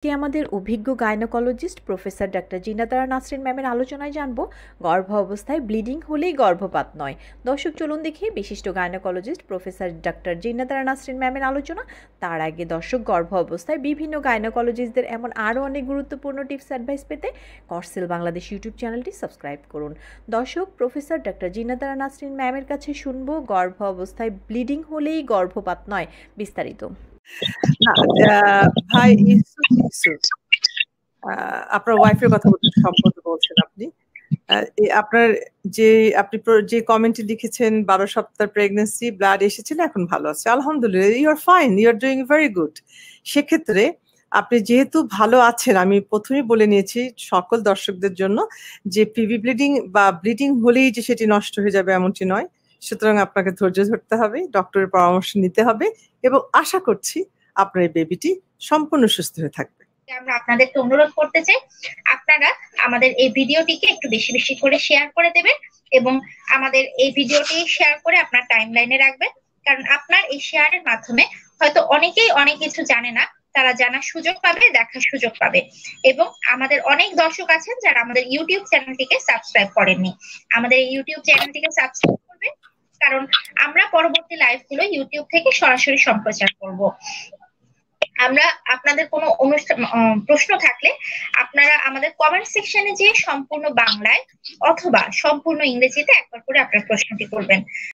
আমাদের অভিজ্ঞ gynaecologist professor doctor Jinatara Nasrin ম্যামের আলোচনায় জানবো গর্ভ অবস্থায় ব্লিডিং হলেই গর্ভপাত নয়। দর্শক চলুন দেখি বিশিষ্ট gynaecologist professor doctor Jinatara Nasrin ম্যামের আলোচনা। তার আগে দর্শক গর্ভ অবস্থায় বিভিন্ন গাইনোকোলজিস্টদের এমন আরও অনেক গুরুত্বপূর্ণ টিপস অ্যাডভাইস পেতে করসেল বাংলাদেশ ইউটিউব চ্যানেলটি সাবস্ক্রাইব করুন। দর্শক প্রফেসর ডাক্তার জিনাতারা নাসরিন ম্যামের কাছে শুনবো গর্ভ অবস্থায় ব্লিডিং হলেই গর্ভপাত নয়, বিস্তারিত। ভাই ইউসুফ, আপনার ওয়াইফের কথা সম্পর্কে বলছেন আপনি। আপনার আপনি যে কমেন্টে লিখেছেন 12 সপ্তাহ প্রেগন্যান্সি, ব্লাড এসেছিল, এখন ভালো আছে, আলহামদুলিল্লাহ, you are fine, you are doing very good. সেক্ষেত্রে আপনি যেহেতু ভালো আছেন, আমি প্রথমেই বলে নিয়েছি সকল দর্শকদের জন্য যে পিভি ব্লিডিং বা ব্লিডিং হলেই যে সেটি নষ্ট হয়ে যাবে এমনটি নয়। সুতরাং আপনাকে ধৈর্য ধরতে হবে, ডক্টরের পরামর্শ নিতে হবে এবং আশা করছি আপনার এই বেবিটি সম্পূর্ণ সুস্থ হয়ে থাকবে। আমরা আপনাদেরকে অনুরোধ করতে চাই, আপনারা আমাদের এই ভিডিওটিকে একটু বেশি বেশি করে শেয়ার করে দেবেন এবং আমাদের এই ভিডিওটি শেয়ার করে আপনার টাইমলাইনে রাখবেন, কারণ আপনার এই শেয়ারের মাধ্যমে হয়তো অনেকেই অনেক কিছু জানে না, তারা জানার সুযোগ পাবে, দেখার সুযোগ পাবে। এবং আমাদের অনেক দর্শক আছেন যারা আমাদের ইউটিউব চ্যানেলটিকে সাবস্ক্রাইব করেননি, আমাদের এই ইউটিউব চ্যানেলটিকে সাবস্ক্রাইব করবেন, কারণ আমরা পরবর্তী লাইভগুলো ইউটিউব থেকে সরাসরি সম্প্রচার করব। আমরা আপনাদের কোনো প্রশ্ন থাকলে আপনারা আমাদের কমেন্ট সেকশনে যে সম্পূর্ণ বাংলায় অথবা সম্পূর্ণ ইংরেজিতে একবার করে আপনার প্রশ্নটি করবেন।